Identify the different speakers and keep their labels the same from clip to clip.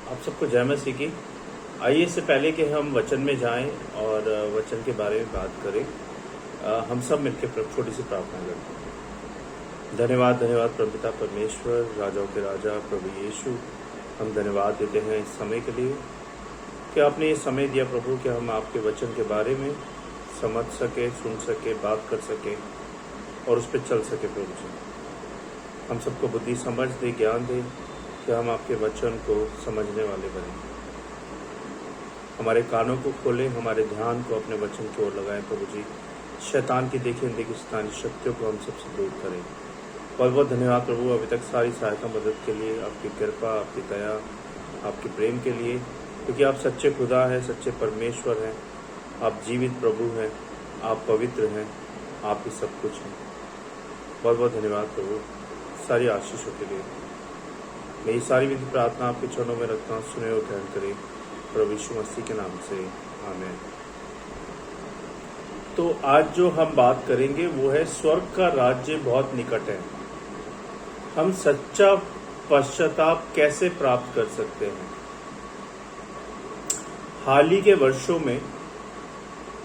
Speaker 1: आप सबको जय मसीह की। आइए इससे पहले कि हम वचन में जाएं और वचन के बारे में बात करें, हम सब मिलकर छोटी सी प्रार्थना करते हैं। धन्यवाद धन्यवाद परमपिता परमेश्वर, राजाओं के राजा प्रभु यीशु, हम धन्यवाद देते हैं इस समय के लिए कि आपने ये समय दिया प्रभु कि हम आपके वचन के बारे में समझ सके, सुन सके, बात कर सके और उस पर चल सके। प्रभु जी, हम सबको बुद्धि समझ दे, ज्ञान दे कि हम आपके वचन को समझने वाले बने। हमारे कानों को खोलें, हमारे ध्यान को अपने वचन की ओर लगाएं। प्रभु जी, शैतान की देखी अनदेखी शैतानी शक्तियों को हम सबसे दूर करें। बहुत बहुत धन्यवाद प्रभु अभी तक सारी सहायता मदद के लिए, आपकी कृपा, आपकी दया, आपके प्रेम के लिए, क्योंकि आप सच्चे खुदा हैं, सच्चे परमेश्वर हैं, आप जीवित प्रभु हैं, आप पवित्र हैं, आप ही सब कुछ हैं। बहुत बहुत धन्यवाद प्रभु सारी आशीषों के लिए। मैं ये सारी विधि प्रार्थना आपके चरणों में रखता हूँ, सुने और ग्रहण करें प्रभु यीशु मसीह के नाम से, आमीन। तो आज जो हम बात करेंगे वो है स्वर्ग का राज्य बहुत निकट है। हम सच्चा पश्चाताप कैसे प्राप्त कर सकते हैं। हाल ही के वर्षों में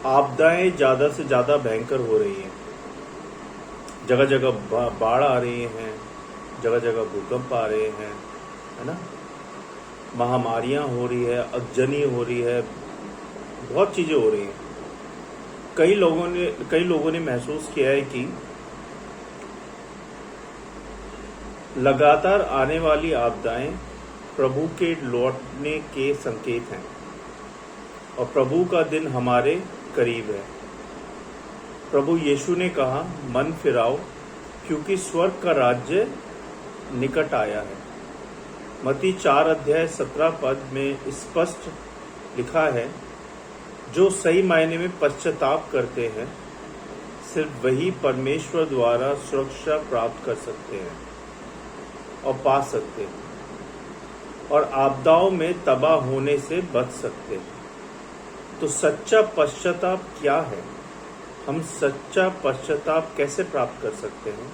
Speaker 1: आपदाएं ज्यादा से ज्यादा भयंकर हो रही हैं। जगह जगह बाढ़ आ रही हैं, जगह जगह भूकंप आ रहे हैं, है ना। महामारियां हो रही है, अगजनी हो रही है, बहुत चीजें हो रही हैं। कई लोगों ने महसूस किया है कि लगातार आने वाली आपदाएं प्रभु के लौटने के संकेत हैं और प्रभु का दिन हमारे करीब है। प्रभु यीशु ने कहा, मन फिराओ क्योंकि स्वर्ग का राज्य निकट आया है। मत्ती 4:17 में स्पष्ट लिखा है, जो सही मायने में पश्चाताप करते हैं सिर्फ वही परमेश्वर द्वारा सुरक्षा प्राप्त कर सकते हैं और पा सकते हैं और आपदाओं में तबाह होने से बच सकते हैं। तो सच्चा पश्चाताप क्या है? हम सच्चा पश्चाताप कैसे प्राप्त कर सकते हैं,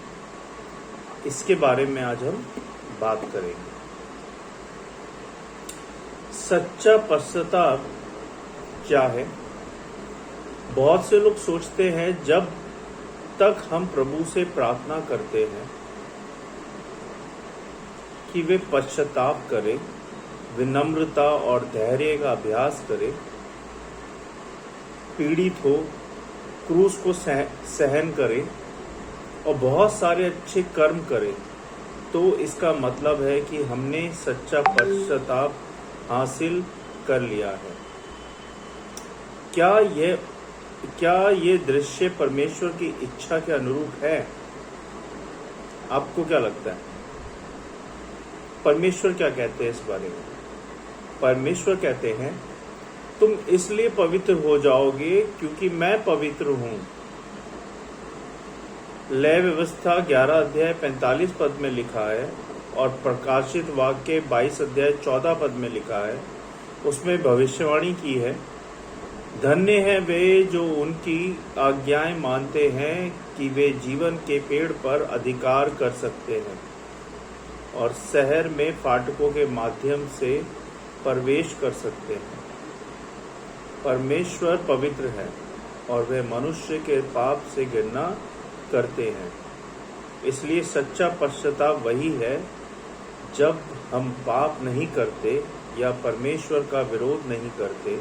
Speaker 1: इसके बारे में आज हम बात करेंगे। सच्चा पश्चाताप क्या है? बहुत से लोग सोचते हैं जब तक हम प्रभु से प्रार्थना करते हैं कि वे पश्चाताप करें, विनम्रता और धैर्य का अभ्यास करें, पीड़ित हो, क्रूस को सहन करें और बहुत सारे अच्छे कर्म करें, तो इसका मतलब है कि हमने सच्चा पश्चाताप हासिल कर लिया है। क्या ये दृश्य परमेश्वर की इच्छा के अनुरूप है? आपको क्या लगता है? परमेश्वर क्या कहते हैं इस बारे में? परमेश्वर कहते हैं, तुम इसलिए पवित्र हो जाओगे क्योंकि मैं पवित्र हूं। लय व्यवस्था 11:45 में लिखा है और प्रकाशित वाक्य 22:14 में लिखा है। उसमें भविष्यवाणी की है, धन्य है वे जो उनकी आज्ञाएं मानते हैं कि वे जीवन के पेड़ पर अधिकार कर सकते हैं और शहर में फाटकों के माध्यम से प्रवेश कर सकते हैं। परमेश्वर पवित्र है और वे मनुष्य के पाप से घृणा करते हैं। इसलिए सच्चा पश्चाताप वही है जब हम पाप नहीं करते या परमेश्वर का विरोध नहीं करते,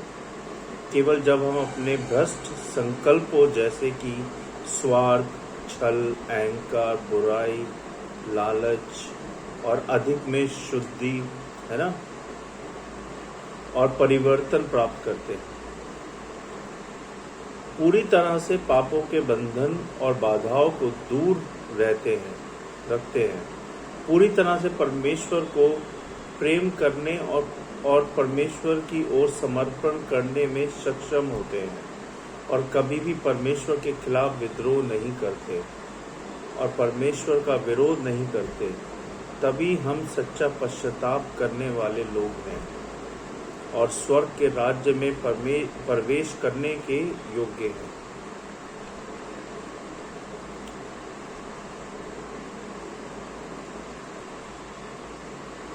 Speaker 1: केवल जब हम अपने भ्रष्ट संकल्पों जैसे कि स्वार्थ, छल, अहंकार, बुराई, लालच और अधिक में शुद्धि, है ना, और परिवर्तन प्राप्त करते हैं। पूरी तरह से पापों के बंधन और बाधाओं को दूर रखते हैं, पूरी तरह से परमेश्वर को प्रेम करने और परमेश्वर की ओर समर्पण करने में सक्षम होते हैं और कभी भी परमेश्वर के खिलाफ विद्रोह नहीं करते और परमेश्वर का विरोध नहीं करते। तभी हम सच्चा पश्चाताप करने वाले लोग हैं और स्वर्ग के राज्य में प्रवेश करने के योग्य हैं।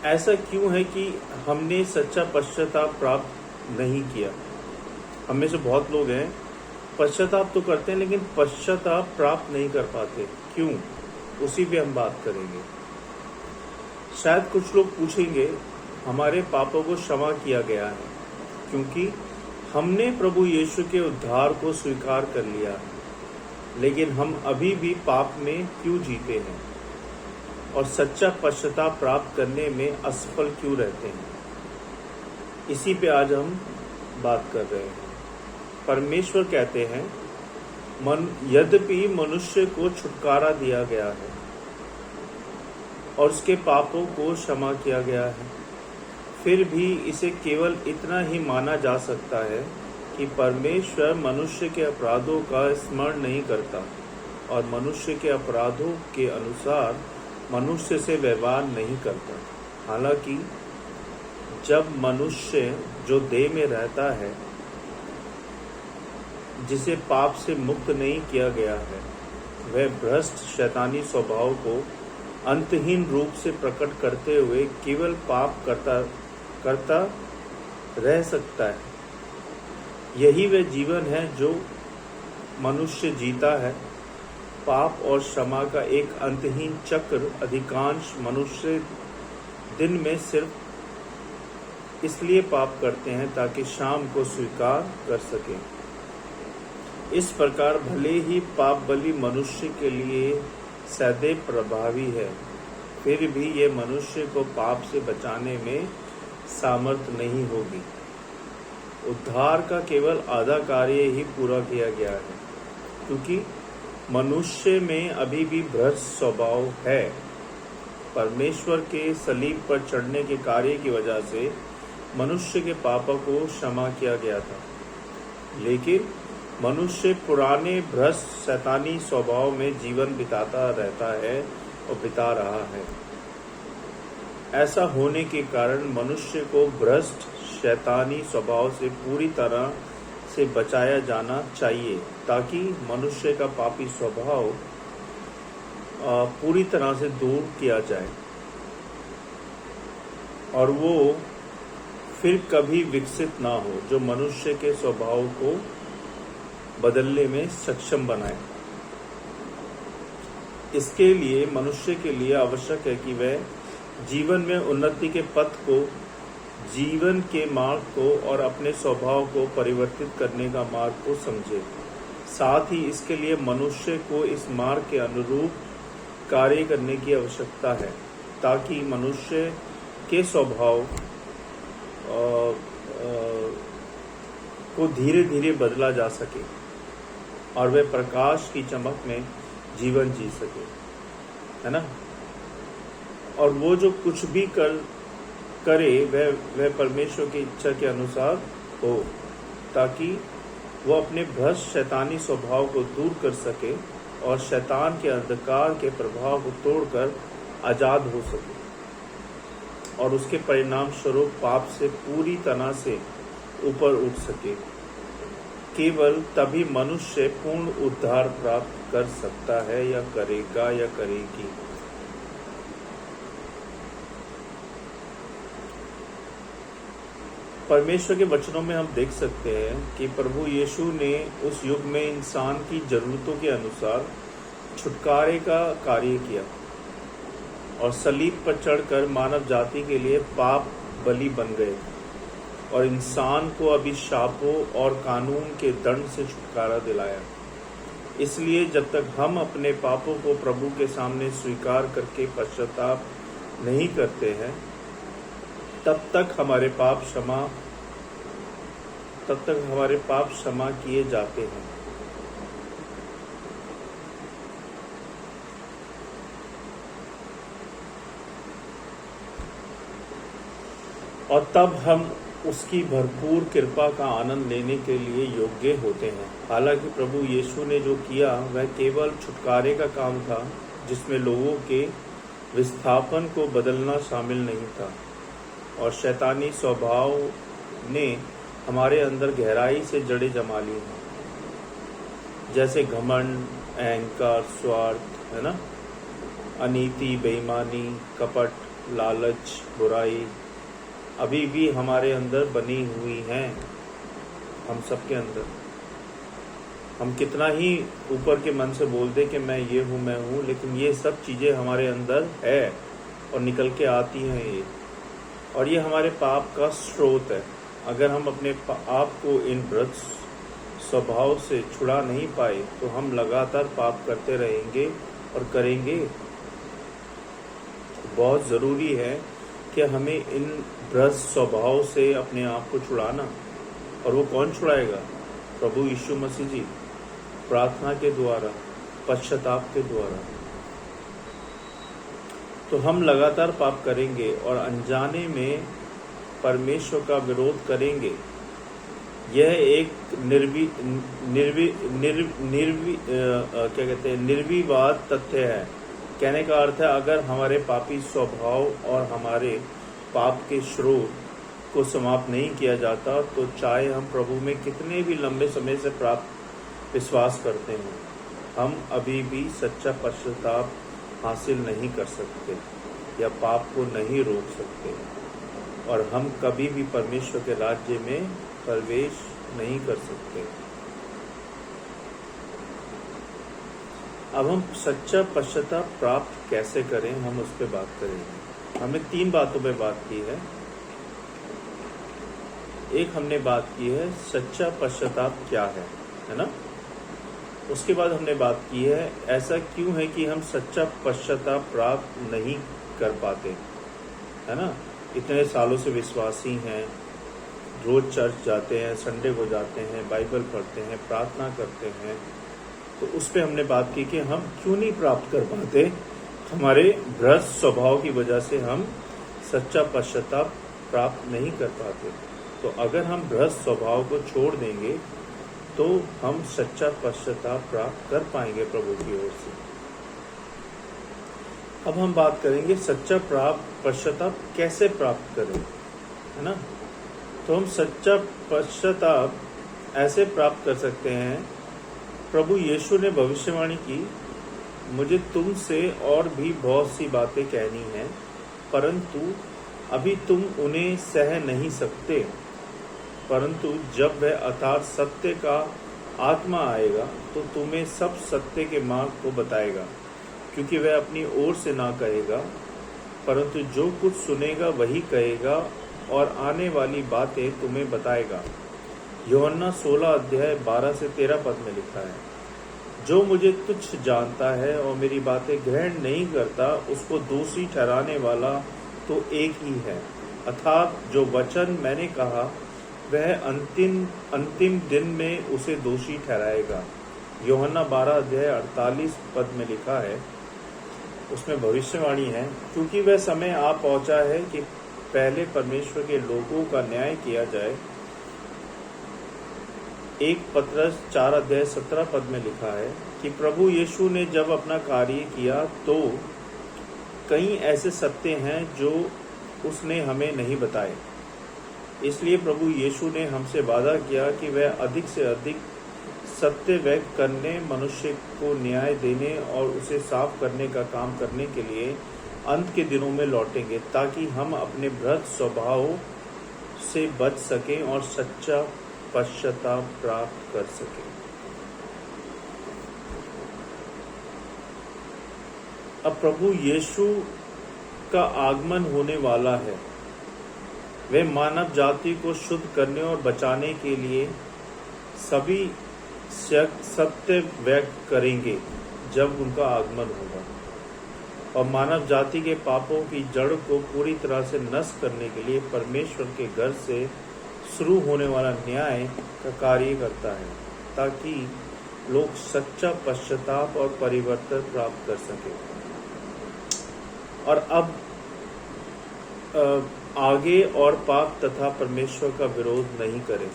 Speaker 1: ऐसा क्यों है कि हमने सच्चा पश्चाताप प्राप्त नहीं किया? हम में से बहुत लोग हैं पश्चाताप तो करते हैं लेकिन पश्चाताप प्राप्त नहीं कर पाते। क्यों? उसी पे हम बात करेंगे। शायद कुछ लोग पूछेंगे, हमारे पापों को क्षमा किया गया है क्योंकि हमने प्रभु यीशु के उद्धार को स्वीकार कर लिया, लेकिन हम अभी भी पाप में क्यों जीते हैं और सच्चा पश्चाताप प्राप्त करने में असफल क्यों रहते हैं? इसी पे आज हम बात कर रहे हैं। परमेश्वर कहते हैं, यद्यपि मनुष्य को छुटकारा दिया गया है और उसके पापों को क्षमा किया गया है, फिर भी इसे केवल इतना ही माना जा सकता है कि परमेश्वर मनुष्य के अपराधों का स्मरण नहीं करता और मनुष्य के अपराधों के अनुसार मनुष्य से व्यवहार नहीं करता। हालांकि जब मनुष्य जो देह में रहता है, जिसे पाप से मुक्त नहीं किया गया है, वह भ्रष्ट शैतानी स्वभाव को अंतहीन रूप से प्रकट करते हुए केवल पाप करता रह सकता है। यही वह जीवन है जो मनुष्य जीता है। पाप और क्षमा का एक अंतहीन चक्र अधिकांश मनुष्य दिन में सिर्फ इसलिए पाप करते हैं ताकि शाम को स्वीकार कर सकें। इस प्रकार भले ही पाप बलि मनुष्य के लिए सदैव प्रभावी है, फिर भी यह मनुष्य को पाप से बचाने में सामर्थ नहीं होगी। उद्धार का केवल आधा कार्य ही पूरा किया गया है, क्योंकि मनुष्य में अभी भी भ्रष्ट स्वभाव है। परमेश्वर के सलीब पर चढ़ने के कार्य की वजह से मनुष्य के पापों को क्षमा किया गया था, लेकिन मनुष्य पुराने भ्रष्ट शैतानी स्वभाव में जीवन बिताता रहता है और बिता रहा है। ऐसा होने के कारण मनुष्य को भ्रष्ट शैतानी स्वभाव से पूरी तरह से बचाया जाना चाहिए, ताकि मनुष्य का पापी स्वभाव पूरी तरह से दूर किया जाए और वो फिर कभी विकसित ना हो, जो मनुष्य के स्वभाव को बदलने में सक्षम बनाए। इसके लिए मनुष्य के लिए आवश्यक है कि वह जीवन में उन्नति के पथ को, जीवन के मार्ग को और अपने स्वभाव को परिवर्तित करने का मार्ग को समझे। साथ ही इसके लिए मनुष्य को इस मार्ग के अनुरूप कार्य करने की आवश्यकता है, ताकि मनुष्य के स्वभाव को धीरे धीरे बदला जा सके और वह प्रकाश की चमक में जीवन जी सके, है ना। और वो जो कुछ भी करे वह परमेश्वर की इच्छा के अनुसार हो, ताकि वो अपने भ्रष्ट शैतानी स्वभाव को दूर कर सके और शैतान के अंधकार के प्रभाव को तोड़कर आज़ाद हो सके और उसके परिणाम स्वरूप पाप से पूरी तरह से ऊपर उठ सके। केवल तभी मनुष्य पूर्ण उद्धार प्राप्त कर सकता है या करेगा या करेगी। परमेश्वर के वचनों में हम देख सकते हैं कि प्रभु यीशु ने उस युग में इंसान की जरूरतों के अनुसार छुटकारे का कार्य किया और सलीब पर चढ़कर मानव जाति के लिए पाप बलि बन गए और इंसान को अभिशापों और कानून के दंड से छुटकारा दिलाया। इसलिए जब तक हम अपने पापों को प्रभु के सामने स्वीकार करके पश्चाताप नहीं करते हैं, तब तक हमारे पाप क्षमा किए जाते हैं। और तब हम उसकी भरपूर कृपा का आनंद लेने के लिए योग्य होते हैं। हालांकि प्रभु यीशु ने जो किया वह केवल छुटकारे का काम था, जिसमें लोगों के विस्थापन को बदलना शामिल नहीं था और शैतानी स्वभाव ने हमारे अंदर गहराई से जड़ें जमा ली हैं, जैसे घमंड, अहंकार, स्वार्थ, है ना, अनीति, बेईमानी, कपट, लालच, बुराई अभी भी हमारे अंदर बनी हुई हैं, हम सबके अंदर। हम कितना ही ऊपर के मन से बोल दे कि मैं ये हूँ, मैं हूँ, लेकिन ये सब चीज़ें हमारे अंदर है और निकल के आती हैं ये, और ये हमारे पाप का स्रोत है। अगर हम अपने आप को इन भ्रष्ट स्वभाव से छुड़ा नहीं पाए तो हम लगातार पाप करते रहेंगे और करेंगे। बहुत ज़रूरी है कि हमें इन भ्रष्ट स्वभाव से अपने आप को छुड़ाना। और वो कौन छुड़ाएगा? प्रभु यीशु मसीह जी, प्रार्थना के द्वारा, पश्चाताप के द्वारा। तो हम लगातार पाप करेंगे और अनजाने में परमेश्वर का विरोध करेंगे। यह एक निर्विवाद तथ्य है। कहने का अर्थ है, अगर हमारे पापी स्वभाव और हमारे पाप के स्रोत को समाप्त नहीं किया जाता तो चाहे हम प्रभु में कितने भी लंबे समय से प्राप्त विश्वास करते हैं, हम अभी भी सच्चा पश्चाताप हासिल नहीं कर सकते या पाप को नहीं रोक सकते, और हम कभी भी परमेश्वर के राज्य में प्रवेश नहीं कर सकते। अब हम सच्चा पश्चाताप प्राप्त कैसे करें, हम उस पर बात करेंगे। हमने 3 बातों पे बात की है। एक हमने बात की है सच्चा पश्चाताप क्या है ना। उसके बाद हमने बात की है ऐसा क्यों है कि हम सच्चा पश्चाताप प्राप्त नहीं कर पाते, है ना। इतने सालों से विश्वासी हैं, रोज चर्च जाते हैं, संडे को जाते हैं, बाइबल पढ़ते हैं, प्रार्थना करते हैं, तो उस पर हमने बात की कि हम क्यों नहीं प्राप्त कर पाते। हमारे भ्रष्ट स्वभाव की वजह से हम सच्चा पश्चाताप प्राप्त नहीं कर पाते। तो अगर हम भ्रष्ट स्वभाव को छोड़ देंगे तो हम सच्चा पश्चाताप प्राप्त कर पाएंगे प्रभु की ओर से। अब हम बात करेंगे सच्चा पश्चाताप कैसे प्राप्त करें, है ना। तो हम सच्चा पश्चाताप ऐसे प्राप्त कर सकते हैं। प्रभु यीशु ने भविष्यवाणी की, मुझे तुमसे और भी बहुत सी बातें कहनी हैं, परंतु अभी तुम उन्हें सह नहीं सकते। परंतु जब वह अर्थात सत्य का आत्मा आएगा तो तुम्हें सब सत्य के मार्ग को बताएगा, क्योंकि वह अपनी ओर से ना कहेगा, परंतु जो कुछ सुनेगा वही कहेगा और आने वाली बातें तुम्हें बताएगा। यूहन्ना 16 अध्याय 12 से 13 पद में लिखा है, जो मुझे तुच्छ जानता है और मेरी बातें ग्रहण नहीं करता, उसको दोषी ठहराने वाला तो एक ही है, अर्थात जो वचन मैंने कहा वह अंतिम दिन में उसे दोषी ठहराएगा। यूहन्ना 12 अध्याय 48 पद में लिखा है, उसमें भविष्यवाणी है, क्योंकि वह समय आ पहुंचा है कि पहले परमेश्वर के लोगों का न्याय किया जाए। 1 पतरस 4 अध्याय 17 पद में लिखा है कि प्रभु यीशु ने जब अपना कार्य किया तो कई ऐसे सत्य हैं जो उसने हमें नहीं बताए। इसलिए प्रभु यीशु ने हमसे वादा किया कि वह अधिक से अधिक सत्य व्यक्त करने, मनुष्य को न्याय देने और उसे साफ करने का काम करने के लिए अंत के दिनों में लौटेंगे, ताकि हम अपने भ्रष्ट स्वभाव से बच सकें और सच्चा पश्चाताप प्राप्त कर सकें। अब प्रभु यीशु का आगमन होने वाला है। वे मानव जाति को शुद्ध करने और बचाने के लिए सभी सत्य व्यक्त करेंगे जब उनका आगमन होगा, और मानव जाति के पापों की जड़ को पूरी तरह से नष्ट करने के लिए परमेश्वर के घर से शुरू होने वाला न्याय का कार्य करता है, ताकि लोग सच्चा पश्चाताप और परिवर्तन प्राप्त कर सकें और अब आगे और पाप तथा परमेश्वर का विरोध नहीं करें।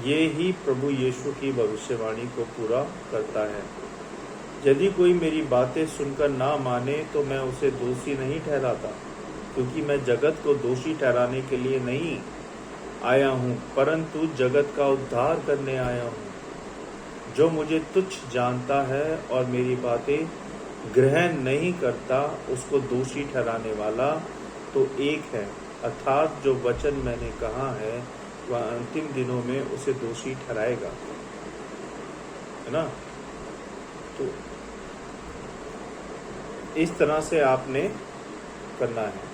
Speaker 1: ये ही प्रभु यीशु की भविष्यवाणी को पूरा करता है। यदि कोई मेरी बातें सुनकर ना माने तो मैं उसे दोषी नहीं ठहराता, क्योंकि मैं जगत को दोषी ठहराने के लिए नहीं आया हूँ, परंतु जगत का उद्धार करने आया हूँ। जो मुझे तुच्छ जानता है और मेरी बातें ग्रहण नहीं करता उसको दोषी ठहराने वाला तो एक है, अर्थात जो वचन मैंने कहा है वह अंतिम दिनों में उसे दोषी ठहराएगा, है ना। तो इस तरह से आपने करना है।